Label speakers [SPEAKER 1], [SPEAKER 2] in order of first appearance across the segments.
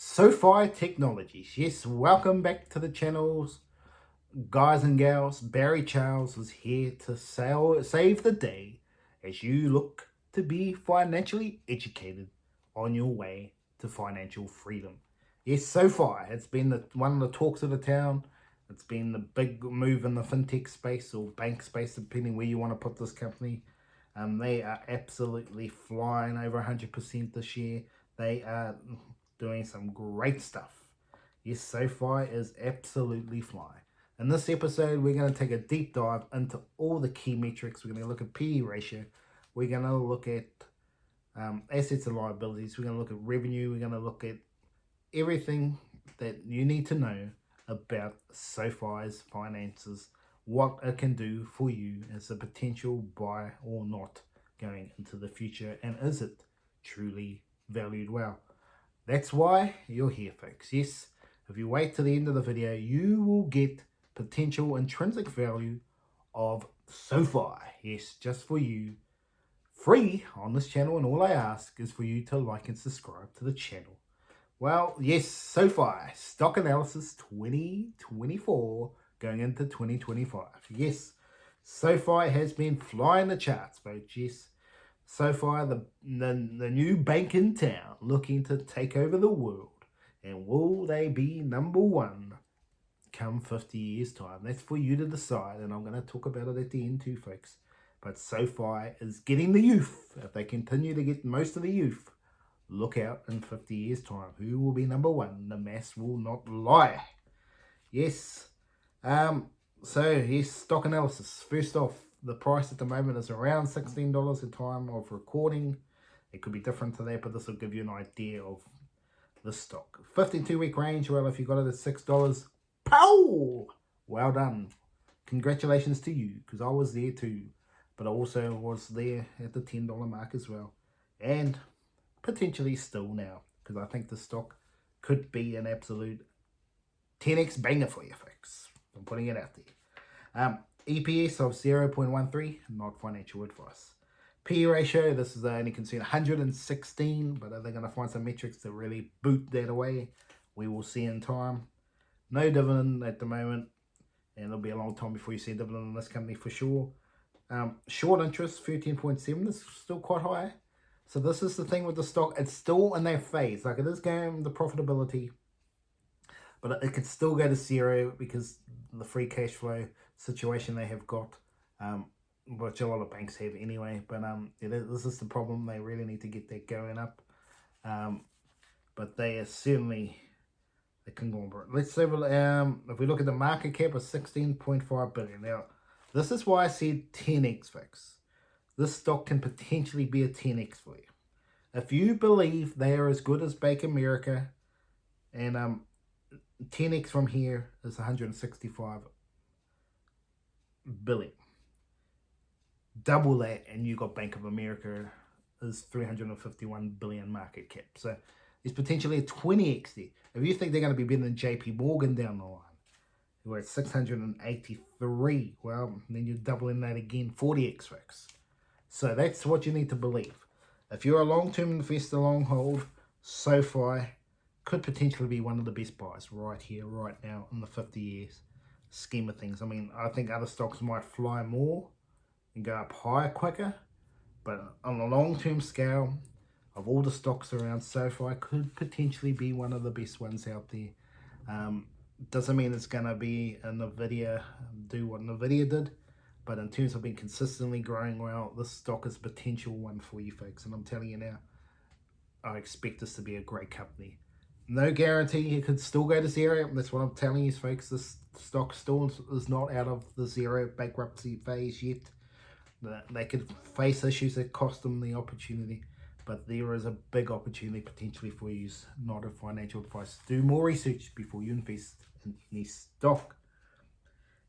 [SPEAKER 1] SOFI Technologies. Yes, welcome back to the channels, guys and gals. Barry Charles is here to save the day as you look to be financially educated on your way to financial freedom. Yes, SOFI, it's been one of the talks of the town. It's been the big move in the fintech space or bank space, depending where you want to put this company. They are absolutely flying over 100% this year. They are doing some great stuff. Yes, SOFI is absolutely flying. In this episode, we're going to take a deep dive into all the key metrics. We're going to look at PE ratio. We're going to look at assets and liabilities. We're going to look at revenue. We're going to look at everything that you need to know about SOFI's finances, what it can do for you as a potential buy or not going into the future, and is it truly valued well? That's why you're here, folks. Yes, if you wait to the end of the video, you will get potential intrinsic value of SOFI. Yes, just for you, free on this channel, and all I ask is for you to like and subscribe to the channel. Well, yes, SOFI stock analysis 2024 going into 2025. Yes, SOFI has been flying the charts, folks. Yes, SOFI, the new bank in town, looking to take over the world. And will they be number one come 50 years' time? That's for you to decide, and I'm going to talk about it at the end too, folks. But SOFI is getting the youth. If they continue to get most of the youth, look out in 50 years' time. Who will be number one? The maths will not lie. Yes. Yes, stock analysis. First off, the price at the moment is around $16 at time of recording. It could be different to that, but this will give you an idea of the stock. 52-week range, well, if you got it at $6, pow! Well done. Congratulations to you, because I was there too. But I also was there at the $10 mark as well. And potentially still now, because I think the stock could be an absolute 10x banger for you, folks. I'm putting it out there. EPS of 0.13, not financial advice. PE ratio, this is only considered 116, but are they going to find some metrics to really boot that away? We will see in time. No dividend at the moment, and it'll be a long time before you see a dividend in this company for sure. Short interest, 13.7, this is still quite high. So this is the thing with the stock. It's still in that phase. Like, it is going the profitability, but it could still go to zero because the free cash flow situation they have got, which a lot of banks have anyway. But this is the problem. They really need to get that going up. But they are certainly a conglomerate. Let's say, if we look at the market cap of 16.5 billion. Now, this is why I said 10x, folks. This stock can potentially be a 10x for you. If you believe they are as good as Bank America, and 10x from here is 165 billion. Double that, and you got Bank of America is 351 billion market cap. So it's potentially a 20x there. If you think they're going to be better than JP Morgan down the line, who are at 683, well, then you're doubling that again, 40x, folks. So that's what you need to believe. If you're a long-term investor, long hold, SOFI could potentially be one of the best buys right here, right now, in the 50 years scheme of things. I mean, I think other stocks might fly more and go up higher quicker, but on a long-term scale, of all the stocks around, SOFI could potentially be one of the best ones out there. Doesn't mean it's going to be a NVIDIA, do what NVIDIA did, but in terms of being consistently growing well, this stock is a potential one for you, folks. And I'm telling you now, I expect this to be a great company. No guarantee it could still go to zero. That's what I'm telling you, folks. This stock still is not out of the zero bankruptcy phase yet. They could face issues that cost them the opportunity, but there is a big opportunity potentially for you. Not a financial advice. Do more research before you invest in any stock.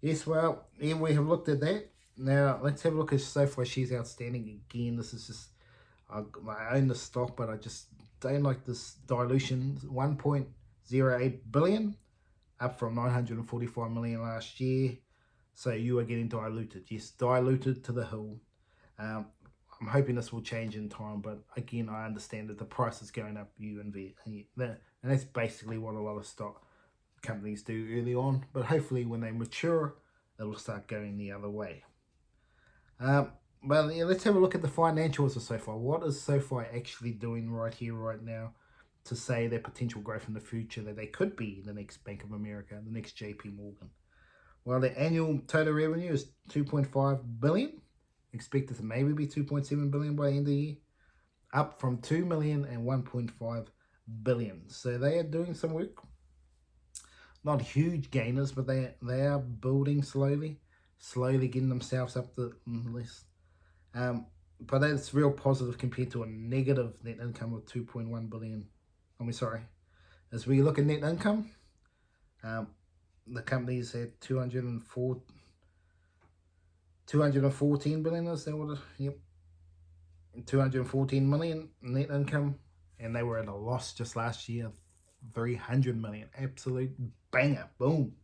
[SPEAKER 1] Yes, well, yeah, we have looked at that. Now, let's have a look at SOFI shares outstanding again. This is just, I own the stock, but I just don't like this dilution. 1.08 billion, up from 945 million last year. So you are getting diluted. Yes, diluted to the hill. I'm hoping this will change in time, but again, I understand that the price is going up. And that's basically what a lot of stock companies do early on. But hopefully, when they mature, it'll start going the other way. But yeah, let's have a look at the financials of SOFI. What is SOFI actually doing right here, right now, to say their potential growth in the future, that they could be the next Bank of America, the next JP Morgan? Well, the annual total revenue is 2.5 billion. Expected to maybe be 2.7 billion by the end of the year, up from 2 million and 1.5 billion. So they are doing some work. Not huge gainers, but they are building slowly getting themselves up the list. But that's real positive compared to a negative net income of 2.1 billion. As we look at net income, the company's had 214 billion, is that what it, yep, 214 million net income, and they were at a loss just last year, 300 million. Absolute banger, boom.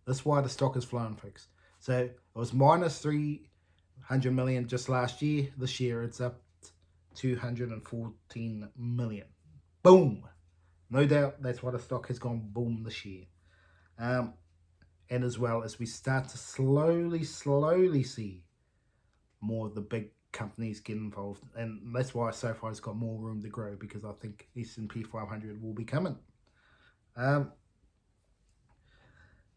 [SPEAKER 1] That's why the stock is flying, folks. So it was minus 300 million just last year. This year it's up 214 million. Boom. No doubt that's why the stock has gone boom this year. And as well as we start to slowly see more of the big companies get involved. And that's why SOFI's got more room to grow, because I think S&P 500 will be coming.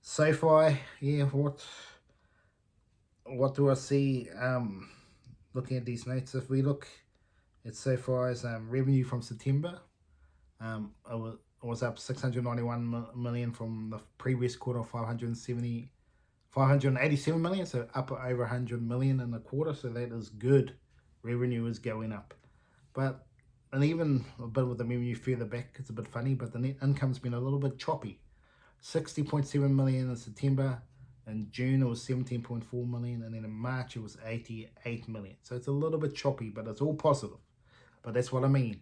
[SPEAKER 1] SOFI, yeah, what do I see looking at these notes? If we look at SOFI's revenue from September, it was up 691 million from the previous quarter of 587 million, so up over 100 million in a quarter. So that is good. Revenue is going up, and even a bit with the revenue further back, it's a bit funny, but the net income's been a little bit choppy. 60.7 million in September. In June it was 17.4 million, and then in March it was 88 million. So it's a little bit choppy, but it's all positive. But that's what I mean.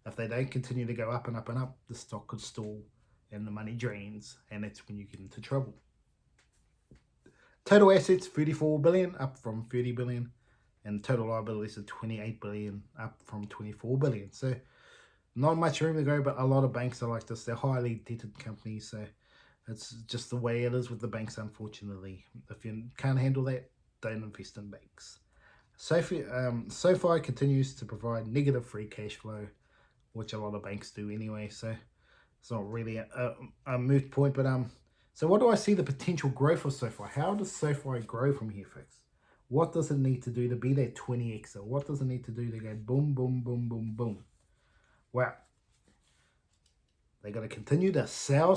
[SPEAKER 1] If they don't continue to go up and up and up, the stock could stall and the money drains, and that's when you get into trouble. Total assets 34 billion, up from 30 billion, and total liabilities are 28 billion, up from 24 billion. So not much room to go, but a lot of banks are like this. They're highly debted companies, so it's just the way it is with the banks, unfortunately. If you can't handle that, don't invest in banks. SOFI continues to provide negative free cash flow, which a lot of banks do anyway, so it's not really a moot point. But so what do I see the potential growth of SOFI? How does SOFI grow from here, folks? What does it need to do to be that 20x? Or what does it need to do to go boom, boom, boom, boom, boom? Well, they got to continue to sell.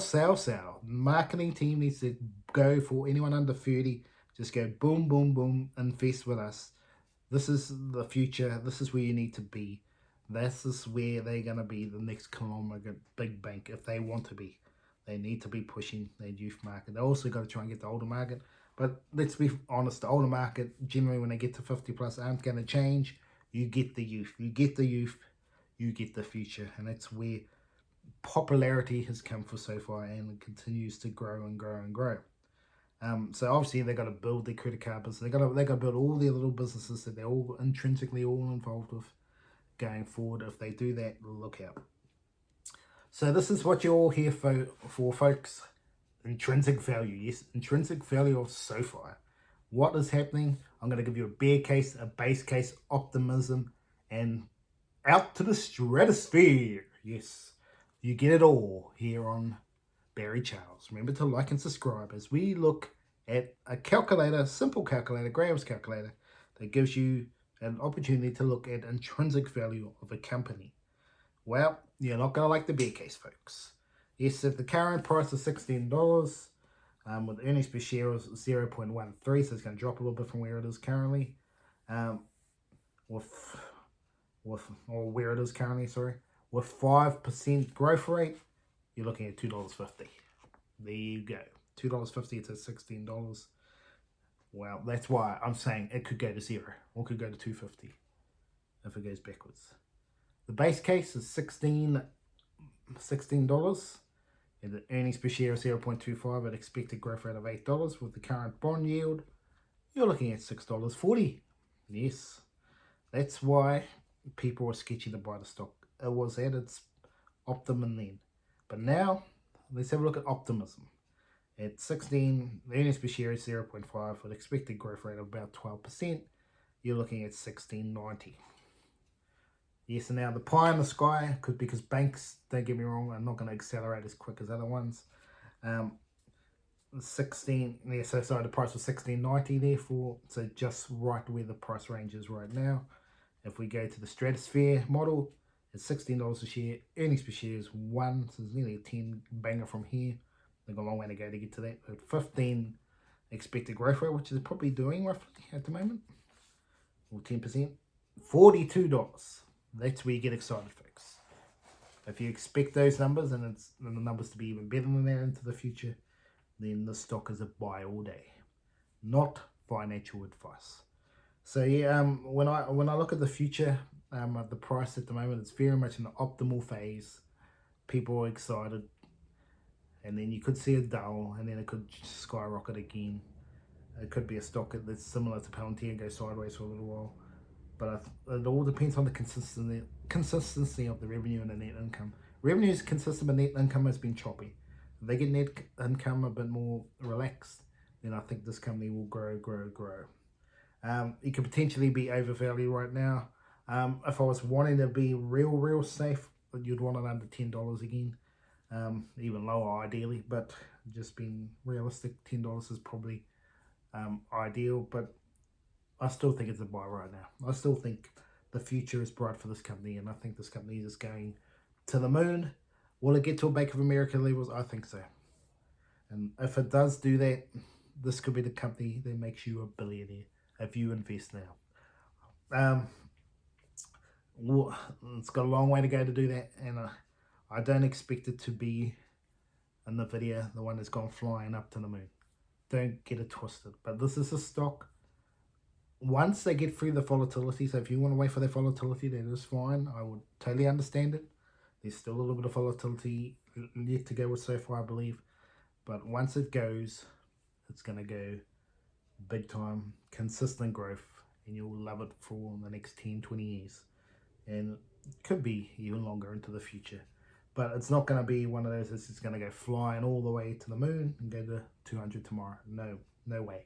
[SPEAKER 1] Marketing team needs to go for anyone under 30. Just go boom, boom, boom. Invest with us. This is the future. This is where you need to be. This is where they're going to be the next conglomerate big bank if they want to be. They need to be pushing their youth market. They also got to try and get the older market. But let's be honest, the older market, generally when they get to 50 plus, aren't going to change. You get the youth. You get the youth. You get the future. And that's where popularity has come for SOFI, and it continues to grow and grow and grow. So obviously they got to build their credit card business. They got to build all their little businesses that they're all intrinsically all involved with going forward. If they do that, look out. So this is what you're all here for, folks. Intrinsic value. Yes, intrinsic value of SOFI. What is happening? I'm going to give you a bear case, a base case, optimism, and out to the stratosphere. Yes, you get it all here on Barry Charles. Remember to like and subscribe as we look at a calculator, simple calculator, Graham's calculator, that gives you an opportunity to look at intrinsic value of a company. Well, you're not going to like the bear case, folks. Yes, if the current price is $16, with earnings per share of 0.13, so it's going to drop a little bit from where it is currently. With 5% growth rate, you're looking at $2.50. There you go. $2.50 to $16. Well, that's why I'm saying it could go to 0 or could go to $2.50 if it goes backwards. The base case is $16, and the earnings per share of 0.25 at expected growth rate of $8. With the current bond yield, you're looking at $6.40. Yes, That's why people were sketchy to buy the stock. It was at its optimum then. But now, let's have a look at optimism. At 16, the earnings per share is 0.5 with expected growth rate of about 12%. You're looking at 16.90. Yes, and now the pie in the sky could, because banks, don't get me wrong, are not going to accelerate as quick as other ones. 16, yeah, so sorry, the price was 16.90 therefore, so just right where the price range is right now. If we go to the stratosphere model, it's $16 a share, earnings per share is 1, so it's nearly a 10 banger from here. They've got a long way to go to get to that. At 15 expected growth rate, which is probably doing roughly at the moment, or 10%, $42. That's where you get excited, folks. If you expect those numbers and the numbers to be even better than that into the future, then the stock is a buy all day, not financial advice. So yeah, when I look at the future, the price at the moment, it's very much in the optimal phase. People are excited, and then you could see a dull, and then it could skyrocket again. It could be a stock that's similar to Palantir and go sideways for a little while. But it all depends on the consistency of the revenue and the net income. Revenue is consistent, but net income has been choppy. If they get net income a bit more relaxed, then I think this company will grow. It could potentially be overvalued right now. If I was wanting to be real safe, you'd want it under $10 again. Even lower ideally, but just being realistic, $10 is probably ideal, but I still think it's a buy right now. I still think the future is bright for this company, and I think this company is going to the moon. Will it get to a Bank of America levels? I think so. And if it does do that, this could be the company that makes you a billionaire if you invest now. It's got a long way to go to do that, and I don't expect it to be in the video, the one that's gone flying up to the moon. Don't get it twisted. But this is a stock. Once they get through the volatility, so if you want to wait for that volatility, that is fine. I would totally understand it. There's still a little bit of volatility yet to go with SOFI, I believe. But once it goes, it's going to go big time, consistent growth, and you'll love it for the next 10, 20 years. And it could be even longer into the future. But it's not going to be one of those that's just going to go flying all the way to the moon and go to 200 tomorrow. No way.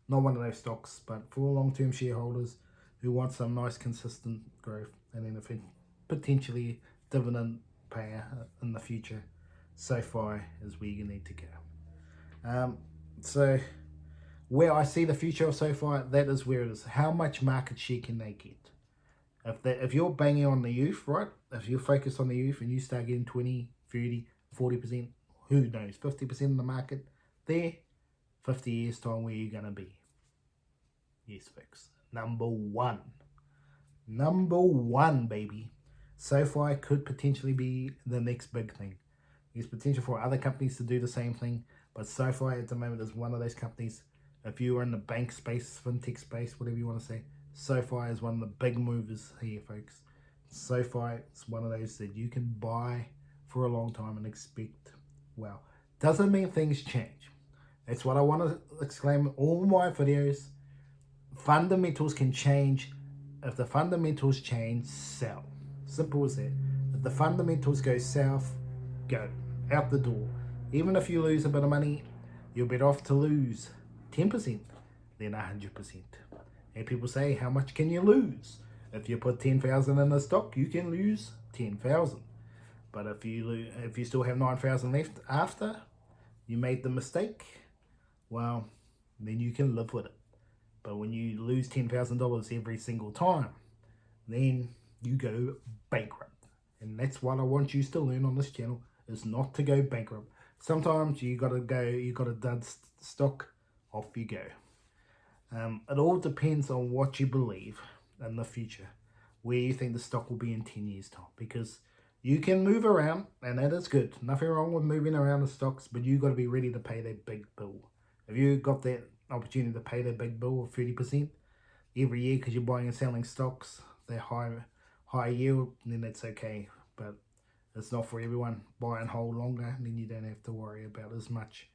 [SPEAKER 1] Not one of those stocks, but for long-term shareholders who want some nice consistent growth, and then if it potentially dividend payer in the future, SOFI is where you need to go. So where I see the future of SOFI, that is where it is. How much market share can they get? If you're banging on the youth, right? If you're focused on the youth and you start getting 20, 30, 40%, who knows, 50% of the market there, 50 years time, where you're going to be. Yes, folks. Number one, baby. SOFI could potentially be the next big thing. There's potential for other companies to do the same thing, but SOFI at the moment is one of those companies. If you are in the bank space, fintech space, whatever you want to say, SOFI is one of the big movers here, folks. SOFI is one of those that you can buy for a long time and expect, well, doesn't mean things change. That's what I want to exclaim in all my videos. Fundamentals can change. If the fundamentals change, sell. Simple as that. If the fundamentals go south, go out the door. Even if you lose a bit of money, you're better off to lose 10% than 100%. And people say, how much can you lose? If you put 10,000 in a stock, you can lose 10,000. But if you still have 9,000 left after you made the mistake, well, then you can live with it. But when you lose $10,000 every single time, then you go bankrupt. And that's what I want you to learn on this channel, is not to go bankrupt. Sometimes you got a dud stock, off you go. It all depends on what you believe in the future, where you think the stock will be in 10 years time, because you can move around, and that is good. Nothing wrong with moving around the stocks, but you got to be ready to pay that big bill. If you got that opportunity to pay that big bill of 30% every year because you're buying and selling stocks, they're high yield, then that's okay. But it's not for everyone. Buy and hold longer, and then you don't have to worry about as much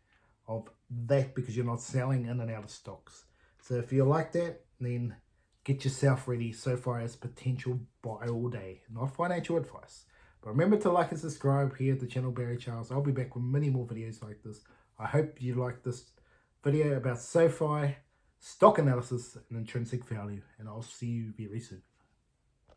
[SPEAKER 1] of that because you're not selling in and out of stocks. So if you like that, then Get yourself ready. SOFI is potential buy all day, not financial advice. But remember to like and subscribe here at the channel Barry Charles. I'll be back with many more videos like this. I hope you like this video about SOFI, stock analysis, and intrinsic value. And I'll see you very soon.